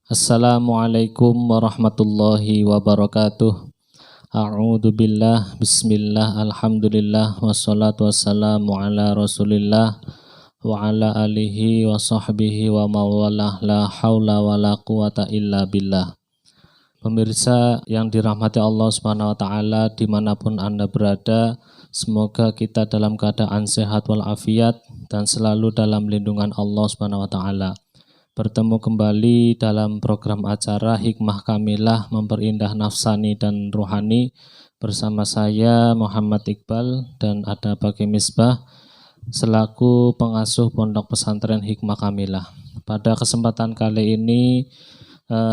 Assalamualaikum warahmatullahi wabarakatuh. A'udzu billah, bismillah, alhamdulillah, wassalatu wassalamu ala rasulillah wa ala alihi wa sahbihi wa mawalah, la haula wa la quwata illa billah. Pemirsa yang dirahmati Allah Subhanahu wa taala dimanapun Anda berada, semoga kita dalam keadaan sehat walafiat dan selalu dalam lindungan Allah Subhanahu wa taala. Bertemu kembali dalam program acara Hikmah Kamilah Memperindah Nafsani dan Ruhani bersama saya Muhammad Iqbal dan ada Bagi Misbah selaku pengasuh Pondok Pesantren Hikmah Kamilah. Pada kesempatan kali ini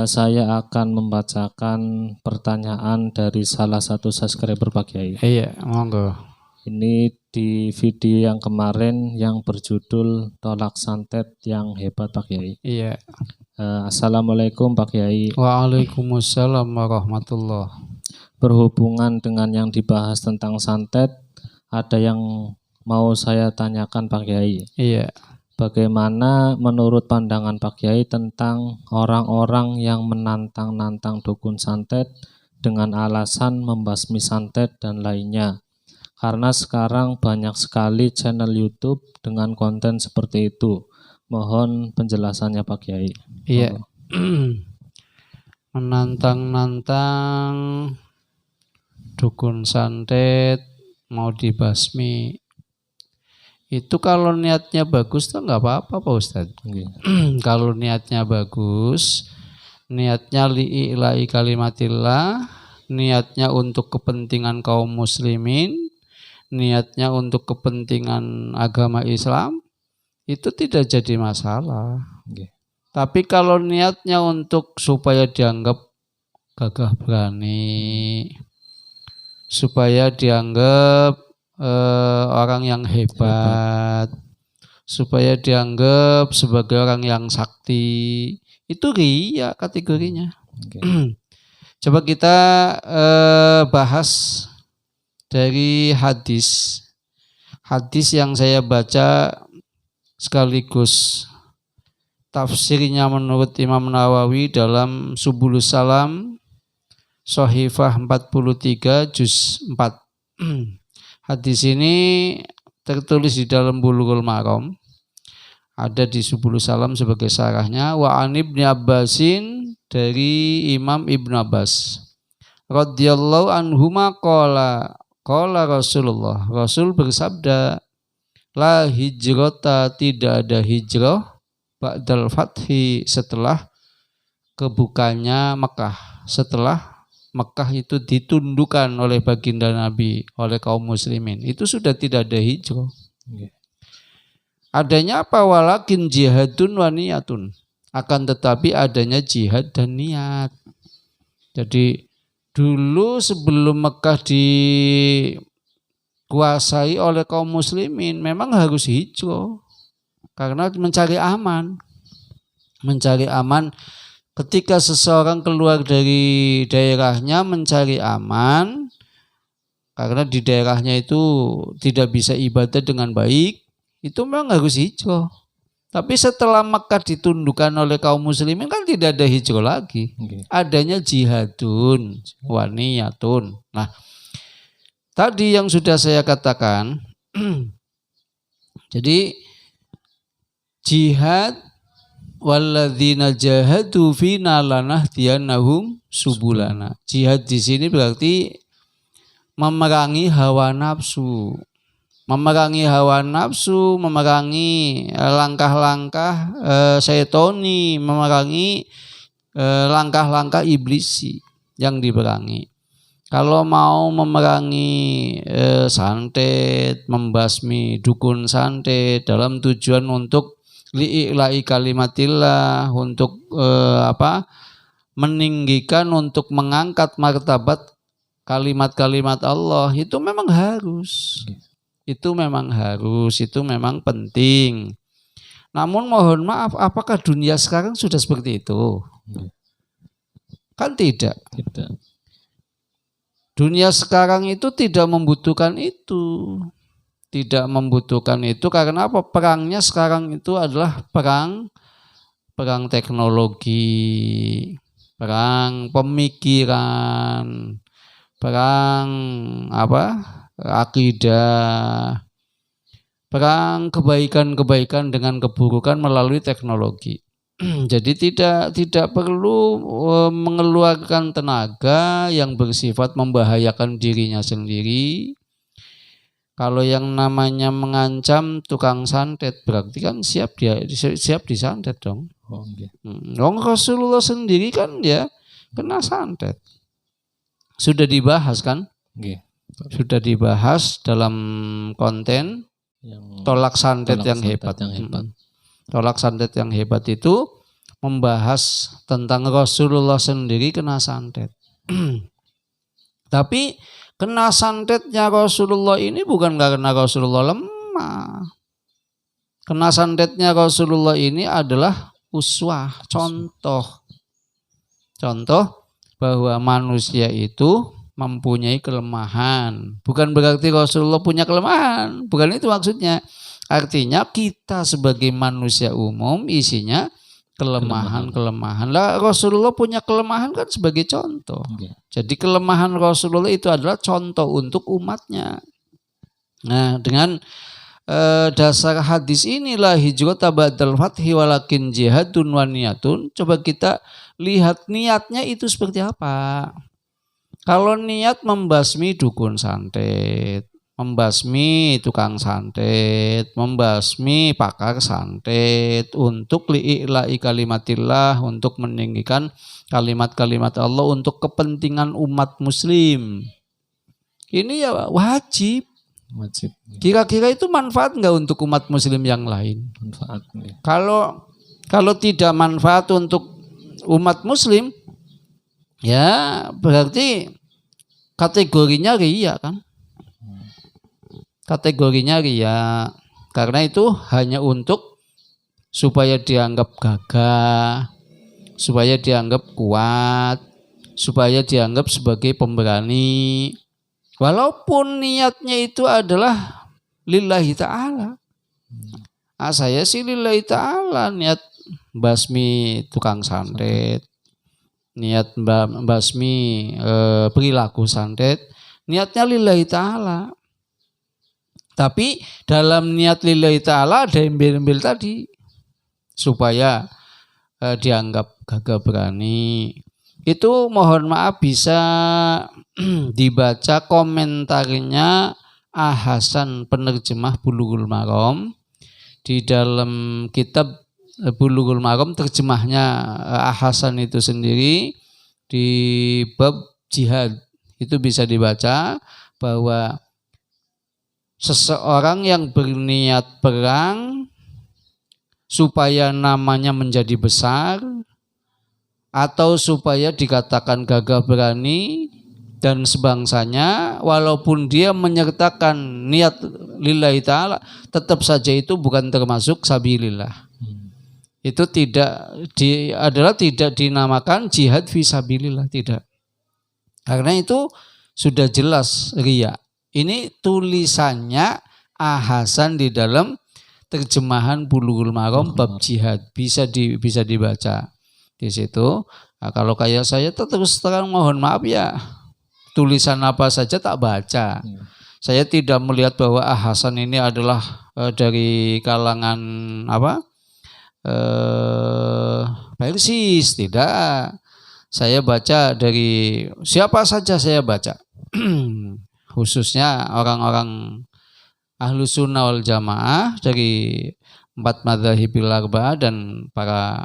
saya akan membacakan pertanyaan dari salah satu subscriber Pak Kiai. Iya, monggo. Ini di video yang kemarin yang berjudul Tolak Santet yang Hebat Pak Kiai. Iya. Assalamualaikum Pak Kiai. Waalaikumsalam warahmatullahi. Berhubungan dengan yang dibahas tentang santet, ada yang mau saya tanyakan Pak Kiai. Iya. Bagaimana menurut pandangan Pak Kiai tentang orang-orang yang menantang-nantang dukun santet dengan alasan membasmi santet dan lainnya? Karena sekarang banyak sekali channel YouTube dengan konten seperti itu. Mohon penjelasannya Pak Kiai. Iya. Menantang-nantang dukun santet mau dibasmi. Itu kalau niatnya bagus tuh nggak apa-apa Pak Ustadz. Okay. Kalau niatnya bagus, niatnya li'ila'i kalimatillah, niatnya untuk kepentingan kaum muslimin, niatnya untuk kepentingan agama Islam, itu tidak jadi masalah. Okay. Tapi kalau niatnya untuk supaya dianggap gagah berani, supaya dianggap orang yang hebat, supaya dianggap sebagai orang yang sakti, itu riya kategorinya. Okay. Coba kita bahas dari hadis yang saya baca sekaligus tafsirnya menurut Imam Nawawi dalam Subulus Salam Shahifah 43 juz 4. Hadis ini tertulis di dalam Bulughul Maram, ada di Subulus Salam sebagai syarahnya. Wa an Ibnu Abbasin, dari Imam Ibnu Abbas radhiyallahu anhuma qala Rasulullah, Rasul bersabda, la hijrata, tidak ada hijrah ba'dal fathi, setelah kebukanya Mekah, setelah Mekah itu ditundukkan oleh baginda Nabi, oleh kaum muslimin, itu sudah tidak ada hijrah. Adanya apa? Walakin jihadun wa niyatun, akan tetapi adanya jihad dan niat. Jadi dulu sebelum Mekah dikuasai oleh kaum muslimin, memang harus hijrah karena mencari aman. Mencari aman ketika seseorang keluar dari daerahnya mencari aman, karena di daerahnya itu tidak bisa ibadah dengan baik, itu memang harus hijrah. Tapi setelah Mekah ditundukkan oleh kaum muslimin kan tidak ada hijrah lagi. Okay. Adanya jihadun wa niyatun. Nah, tadi yang sudah saya katakan, jadi jihad, walladzina jahadu fina lanahdiyannahum subulana. Jihad di sini berarti memerangi hawa nafsu. Memerangi hawa nafsu, memerangi langkah-langkah syaitoni, memerangi langkah-langkah iblisi yang diperangi. Kalau mau memerangi santet, membasmi dukun santet dalam tujuan untuk li'ila'i kalimatillah, untuk meninggikan, untuk mengangkat martabat kalimat-kalimat Allah, itu memang harus. Itu memang harus, itu memang penting. Namun mohon maaf, apakah dunia sekarang sudah seperti itu? Kan tidak. Dunia sekarang itu tidak membutuhkan itu. Tidak membutuhkan itu karena apa? Perangnya sekarang itu adalah perang perang teknologi, perang pemikiran, perang akidah, perang kebaikan-kebaikan dengan keburukan melalui teknologi. Jadi tidak perlu mengeluarkan tenaga yang bersifat membahayakan dirinya sendiri. Kalau yang namanya mengancam tukang santet berarti kan siap disantet dong. Rasulullah sendiri kan dia kena santet. Sudah dibahas kan? Sudah dibahas dalam konten tolak santet yang hebat. Tolak santet yang hebat itu membahas tentang Rasulullah sendiri kena santet. Tapi kena santetnya Rasulullah ini bukan karena Rasulullah lemah. Kena santetnya Rasulullah ini adalah uswah, contoh bahwa manusia itu mempunyai kelemahan. Bukan berarti Rasulullah punya kelemahan, bukan itu maksudnya. Artinya kita sebagai manusia umum isinya kelemahan. Lah Rasulullah punya kelemahan kan sebagai contoh. Jadi kelemahan Rasulullah itu adalah contoh untuk umatnya. Nah, dengan dasar hadis inilah hijrah ba'dal fathi walakin jihadun wa niyatun. Coba kita lihat niatnya itu seperti apa. Kalau niat membasmi dukun santet, membasmi tukang santet, membasmi pakar santet untuk li'ila'i kalimatillah, untuk meninggikan kalimat-kalimat Allah untuk kepentingan umat muslim. Ini ya wajib. Kira-kira itu manfaat nggak untuk umat muslim yang lain? Manfaat. Kalau tidak manfaat untuk umat muslim, ya berarti kategorinya riya kan? Kategorinya riya. Karena itu hanya untuk supaya dianggap gagah, supaya dianggap kuat, supaya dianggap sebagai pemberani. Walaupun niatnya itu adalah lillahi ta'ala. Saya sih lillahi ta'ala, niat basmi tukang santet, niat basmi perilaku santet, niatnya lillahi ta'ala. Tapi dalam niat lillahi ta'ala ada embel-embel tadi supaya dianggap gagah berani. Itu mohon maaf bisa dibaca komentarnya Hasan penerjemah Bulughul Maram di dalam kitab Bulughul Maram, terjemahnya Hasan itu sendiri di bab jihad. Itu bisa dibaca bahwa seseorang yang berniat perang supaya namanya menjadi besar atau supaya dikatakan gagah berani dan sebangsanya, walaupun dia menyertakan niat lillahi ta'ala, tetap saja itu bukan termasuk sabilillah. Itu tidak dinamakan jihad fisabilillah, tidak. Karena itu sudah jelas riya. Ini tulisannya Hasan di dalam terjemahan Bulughul Maram bab jihad, bisa dibaca di situ. Nah, kalau kayak saya terus terang mohon maaf ya, tulisan apa saja tak baca. Saya tidak melihat bahwa Hasan ini adalah dari kalangan Persis, tidak. Saya baca dari siapa saja saya baca. Khususnya orang-orang Ahlus Sunnah wal Jamaah dari 4 madzhabil arba'ah dan para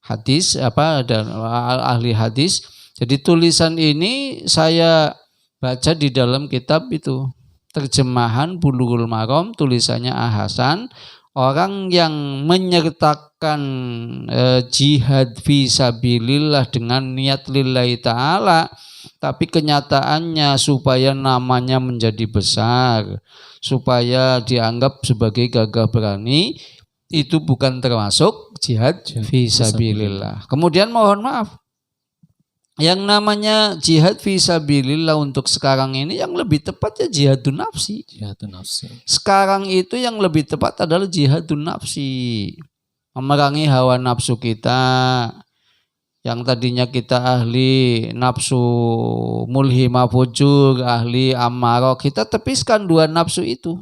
hadis dan ahli hadis. Jadi tulisan ini saya baca di dalam kitab itu terjemahan Bulughul Maram, tulisannya Hasan. Orang yang menyertakan jihad fisabilillah dengan niat lillahi ta'ala, tapi kenyataannya supaya namanya menjadi besar, supaya dianggap sebagai gagah berani, itu bukan termasuk jihad fisabilillah. Kemudian mohon maaf, yang namanya jihad fisabilillah untuk sekarang ini yang lebih tepat ya jihadun nafsi. Jihadun nafsi. Sekarang itu yang lebih tepat adalah jihadun nafsi. memerangi hawa nafsu kita. Yang tadinya kita ahli nafsu mulhimah fujur, ahli ammarah, kita tepiskan dua nafsu itu.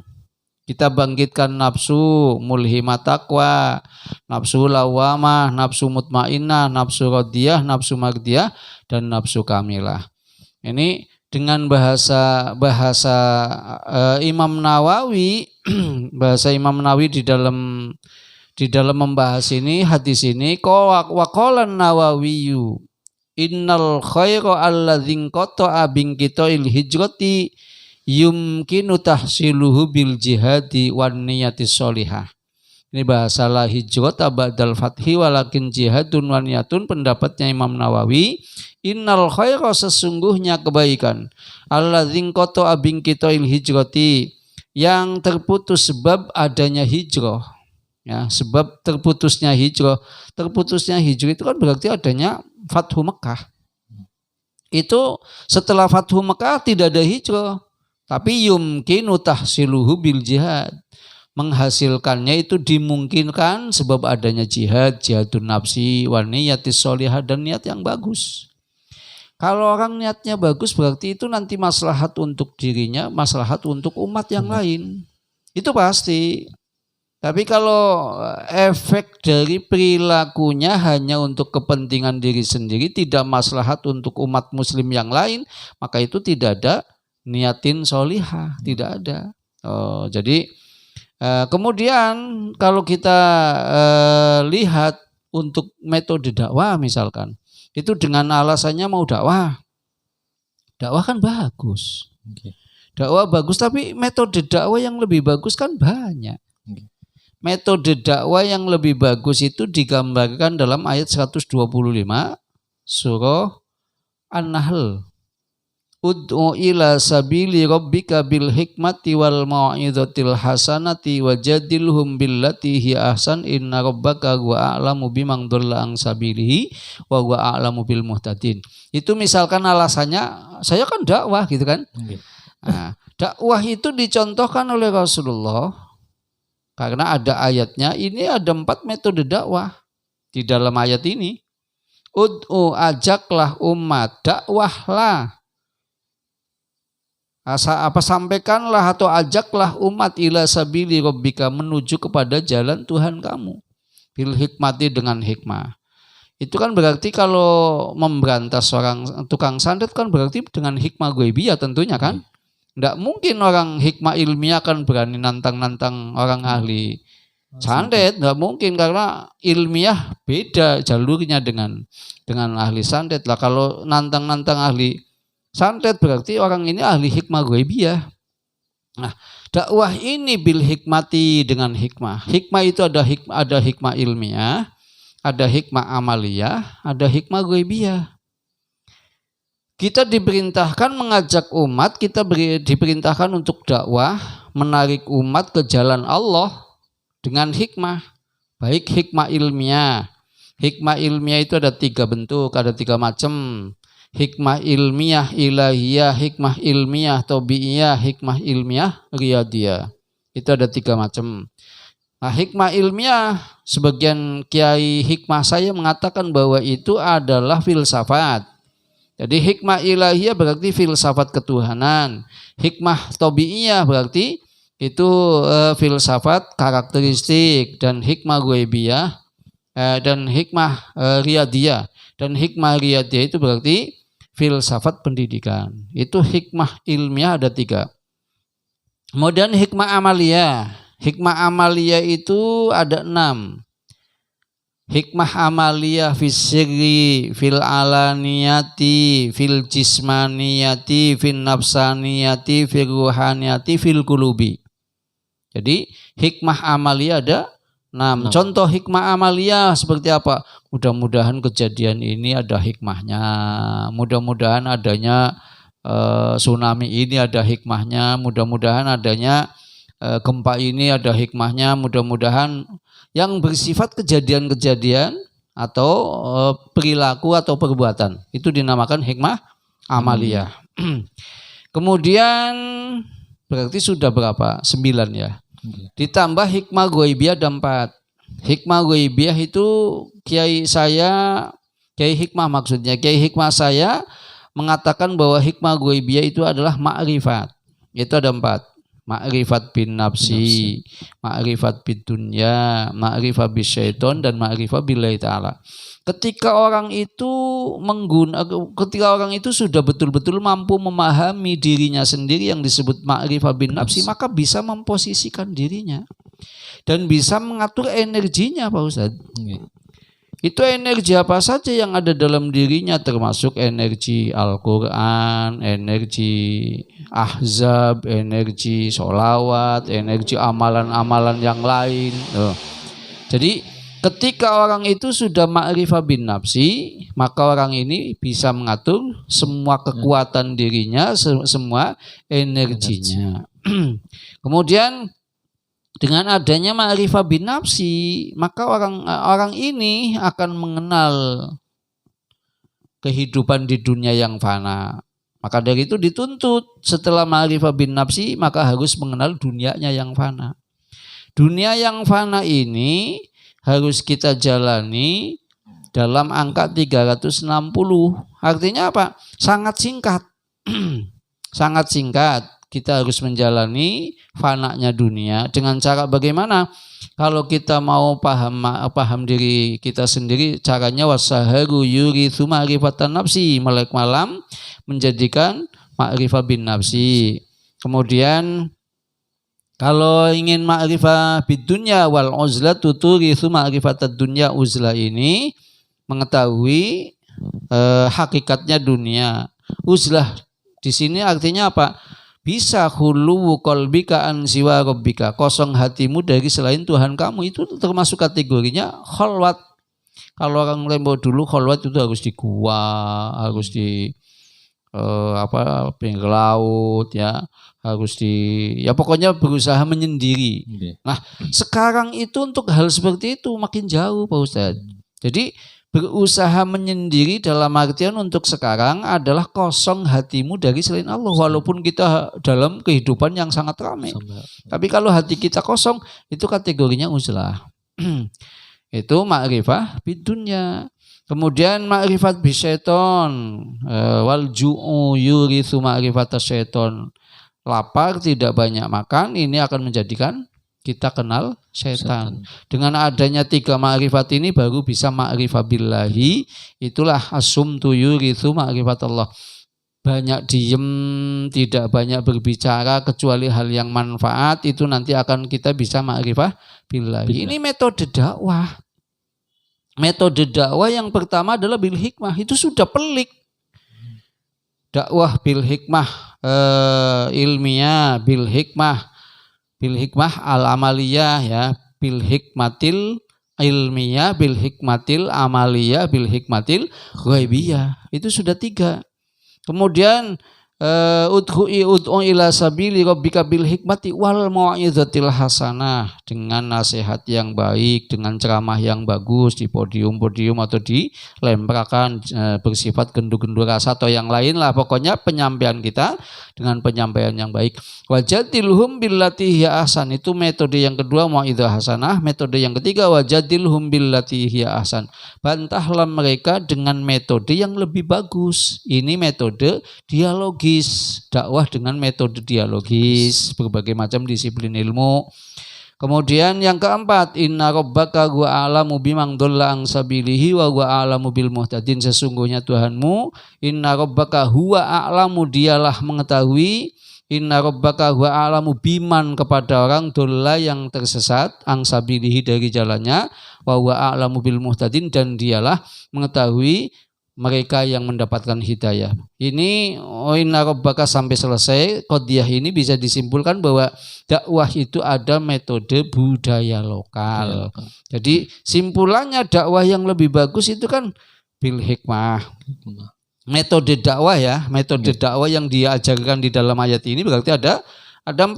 Kita bangkitkan nafsu mulhimah taqwa, nafsu lawamah, nafsu mutmainnah, nafsu radiyah, nafsu mardiyah, dan nafsu kamilah. Ini dengan bahasa Imam Nawawi, bahasa Imam Nawawi di dalam membahas ini hadis ini, wa qala Nawawiyu innal khaira alladzi qata'a binqita'il hijrati yumkinu tahsiluhu bil jihadi wan niyati sholihah. Ini bahasa la hijrat ba'dal fathi walakin jihadun wa niyatun, pendapatnya Imam Nawawi. Innal khaira, sesungguhnya kebaikan, alladzi qata'a binqita'il hijrati, yang terputus sebab adanya hijrah. Ya, sebab terputusnya hijrah. Terputusnya hijrah itu kan berarti adanya Fathu Mekah. Itu setelah Fathu Mekah tidak ada hijrah. Tapi yumkinu tahsiluhu bil jihad, menghasilkannya itu dimungkinkan sebab adanya jihad, jihadun nafsi, wa niyatis sholihah, dan niat yang bagus. Kalau orang niatnya bagus berarti itu nanti maslahat untuk dirinya, maslahat untuk umat yang lain. Itu pasti. Tapi kalau efek dari perilakunya hanya untuk kepentingan diri sendiri, tidak maslahat untuk umat muslim yang lain, maka itu tidak ada niatin sholihah, tidak ada. Jadi kemudian kalau kita lihat untuk metode dakwah misalkan, itu dengan alasannya mau dakwah kan bagus. Dakwah bagus, tapi metode dakwah yang lebih bagus kan banyak. Metode dakwah yang lebih bagus itu digambarkan dalam ayat 125 surah An-Nahl. Ud'u ila sabili rabbika bil hikmati wal mau'izatil hasanati wajadilhum billati hi ahsan inna rabbaka huwa a'lamu biman dhalla an sabilihi wa huwa a'lamu bil muhtadin. Itu misalkan alasannya saya kan dakwah gitu kan. Nah, dakwah itu dicontohkan oleh Rasulullah karena ada ayatnya. Ini ada 4 metode dakwah di dalam ayat ini. Ud'u, ajaklah umat, dakwahlah. Sampaikanlah atau ajaklah umat ila sabili rabbika, menuju kepada jalan Tuhan kamu, bil hikmati, dengan hikmah. Itu kan berarti kalau memberantas orang tukang santet kan berarti dengan hikmah ghaibiyah tentunya kan. Tidak mungkin orang hikmah ilmiah kan berani nantang-nantang orang ahli santet, tidak mungkin, karena ilmiah beda jalurnya dengan ahli santet lah. Kalau nantang-nantang ahli santet berarti orang ini ahli hikmah ghaibiyah. Nah, dakwah ini bil hikmati, dengan hikmah. Hikmah itu ada hikmah ilmiah, ada hikmah amaliyah, ada hikmah ghaibiyah. Kita diperintahkan mengajak umat, kita diperintahkan untuk dakwah, menarik umat ke jalan Allah dengan hikmah. Baik hikmah ilmiah. Hikmah ilmiah itu ada 3 bentuk, ada 3 macam. Hikmah ilmiah ilahiyah, hikmah ilmiah tabiiyah, hikmah ilmiah riyadiyah. Itu ada 3 macam. Nah, hikmah ilmiah, sebagian kiai hikmah saya mengatakan bahwa itu adalah filsafat. Jadi hikmah ilahiyah berarti filsafat ketuhanan. Hikmah tabiiyah berarti itu filsafat karakteristik, dan hikmah ghaibiyah dan hikmah riyadiyah. Dan hikmah riyadiyah itu berarti filsafat pendidikan. Itu hikmah ilmiah ada 3. Kemudian hikmah amaliyah. Hikmah amaliyah itu ada 6. Hikmah amaliyah fis sirri, fil alaniyati, fil jismaniyati, fil nafsaniyati, fil ruhaniyati, fil qulubi. Jadi hikmah amaliyah ada 6. Contoh hikmah amaliyah seperti apa? Mudah-mudahan kejadian ini ada hikmahnya. Mudah-mudahan adanya tsunami ini ada hikmahnya. Mudah-mudahan adanya gempa ini ada hikmahnya. Mudah-mudahan yang bersifat kejadian-kejadian atau perilaku atau perbuatan itu dinamakan hikmah amaliyah. Kemudian berarti sudah berapa? 9 ya. Ditambah hikmah ghaibiyah ada 4. Hikmah ghaibiyah itu Kiai Hikmah maksudnya. Kiai Hikmah saya mengatakan bahwa hikmah ghaibiyah itu adalah ma'rifat. Itu ada 4. Ma'rifat bin nafsi, ma'rifat bin dunya, ma'rifat bin syaiton, dan ma'rifat billahi ta'ala. Ketika orang itu sudah betul-betul mampu memahami dirinya sendiri yang disebut ma'rifat bin nafsi, maka bisa memposisikan dirinya dan bisa mengatur energinya, Pak Ustadz. Itu energi apa saja yang ada dalam dirinya, termasuk energi Al-Quran, energi ahzab, energi sholawat, energi amalan-amalan yang lain. Jadi ketika orang itu sudah ma'rifah bin nafsi, maka orang ini bisa mengatur semua kekuatan dirinya, semua energinya. Kemudian dengan adanya ma'rifah bin nafsi, maka orang ini akan mengenal kehidupan di dunia yang fana. Maka dari itu dituntut setelah ma'rifah bin nafsi, maka harus mengenal dunianya yang fana. Dunia yang fana ini harus kita jalani dalam angka 360. Artinya apa? Sangat singkat. Sangat singkat. Kita harus menjalani fananya dunia dengan cara bagaimana? Kalau kita mau paham diri kita sendiri, caranya wasaharu yurithu ma'rifatan nafsi, melek malam menjadikan ma'rifah bin nafsi. Kemudian kalau ingin ma'rifah bid dunya wal uzlah tuturithu ma'rifatad dunya uzlah, ini mengetahui hakikatnya dunia. Uzlah di sini artinya apa? Bisa khuluwu qalbika an siwa rabbika, kosong hatimu dari selain Tuhan kamu. Itu termasuk kategorinya khalwat. Kalau orang Lembo dulu khalwat itu harus di gua, harus di pinggir laut ya, harus pokoknya berusaha menyendiri. Nah, sekarang itu untuk hal seperti itu makin jauh, Pak Ustadz. Jadi berusaha menyendiri dalam artian untuk sekarang adalah kosong hatimu dari selain Allah. Walaupun kita dalam kehidupan yang sangat ramai, tapi kalau hati kita kosong, itu kategorinya uzlah. Itu ma'rifah bid dunya. Kemudian ma'rifat bisyaiton, wal ju'u yurithu ma'rifat syaiton. Lapar, tidak banyak makan, ini akan menjadikan kita kenal setan. Dengan adanya 3 ma'rifat ini baru bisa ma'rifah billahi. Itulah asumtu yurithu ma'rifat Allah. Banyak diem, tidak banyak berbicara kecuali hal yang manfaat, itu nanti akan kita bisa ma'rifah billahi. Ini metode dakwah. Metode dakwah yang pertama adalah bil hikmah. Itu sudah pelik. Dakwah bil hikmah ilmiah, bil hikmah al-amaliyah ya, bil hikmatil ilmiyah, bil hikmatil amaliyah, bil hikmatil ghaibiyah. Itu sudah 3. Kemudian ud'u ila sabili rabbika bil hikmati wal mau'izatil hasanah, dengan nasihat yang baik, dengan ceramah yang bagus di podium atau di lemprakan, bersifat gendu-gendu rasa atau yang lain lah, pokoknya penyampaian kita dengan penyampaian yang baik. Wajadilhum billati hiya ahsan, itu metode yang kedua, mau'izah hasanah. Metode yang ketiga, wajadilhum billati hiya ahsan, bantahlah mereka dengan metode yang lebih bagus. Ini metode dialogis, dakwah dengan metode dialogis, berbagai macam disiplin ilmu. Kemudian yang keempat, inna rabbaka huwa a'lamu biman dhalla an sabilihi wa huwa a'lamu bil muhtadin, sesungguhnya Tuhanmu, inna rabbaka huwa a'lamu, dialah mengetahui, inna rabbaka huwa a'lamu biman, kepada orang dhalla yang tersesat, an sabilihi dari jalannya, wa huwa a'lamu bil muhtadin, dan dialah mengetahui mereka yang mendapatkan hidayah. Ini inna rabbaka sampai selesai qadiyah ini bisa disimpulkan bahwa dakwah itu ada metode budaya lokal. Jadi simpulannya dakwah yang lebih bagus itu kan bil hikmah. Metode dakwah ya, metode dakwah yang diajarkan di dalam ayat ini berarti ada 4.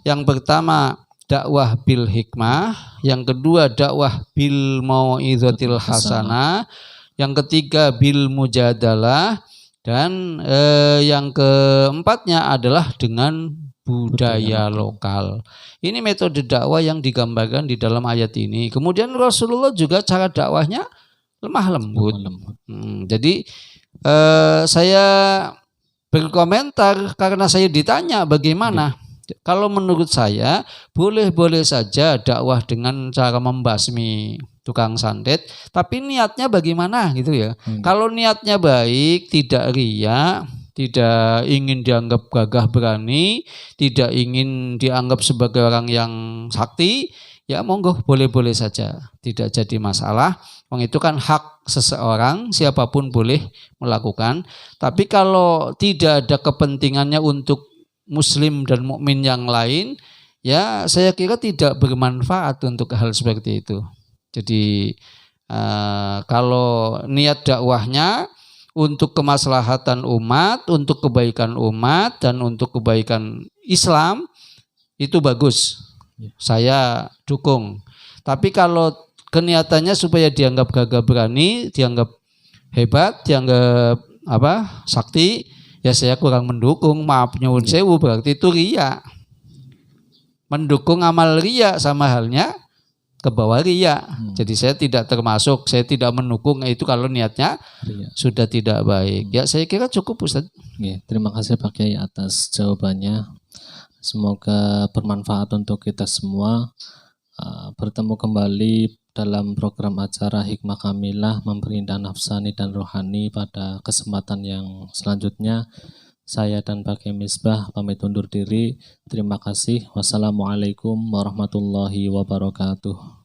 Yang pertama dakwah bil hikmah, yang kedua dakwah bil mau'izatil hasanah, yang ketiga bil mujadalah, dan yang keempatnya adalah dengan budaya lokal. Ini metode dakwah yang digambarkan di dalam ayat ini. Kemudian Rasulullah juga cara dakwahnya lemah lembut. Jadi saya berkomentar karena saya ditanya bagaimana. Kalau menurut saya boleh-boleh saja dakwah dengan cara membasmi tukang santet, tapi niatnya bagaimana gitu ya. Kalau niatnya baik, tidak riya, tidak ingin dianggap gagah berani, tidak ingin dianggap sebagai orang yang sakti, ya monggo boleh-boleh saja, tidak jadi masalah. Itu kan hak seseorang, siapapun boleh melakukan. Tapi kalau tidak ada kepentingannya untuk muslim dan mukmin yang lain, ya saya kira tidak bermanfaat untuk hal seperti itu. Jadi kalau niat dakwahnya untuk kemaslahatan umat, untuk kebaikan umat dan untuk kebaikan Islam, itu bagus. Saya dukung. Tapi kalau keniatannya supaya dianggap gagah berani, dianggap hebat, dianggap sakti, ya saya kurang mendukung. Maaf nyuwun sewu, berarti itu riya. Mendukung amal riya sama halnya ke bawah riya. Jadi saya tidak termasuk, saya tidak mendukung itu kalau niatnya sudah tidak baik. Ya saya kira cukup Ustaz. Terima kasih Pak Kiai atas jawabannya. Semoga bermanfaat untuk kita semua. Bertemu kembali dalam program acara Hikmah Kamilah Memperindah Nafsani dan Rohani pada kesempatan yang selanjutnya. Saya dan Pak Kiai Misbah pamit undur diri. Terima kasih. Wassalamualaikum warahmatullahi wabarakatuh.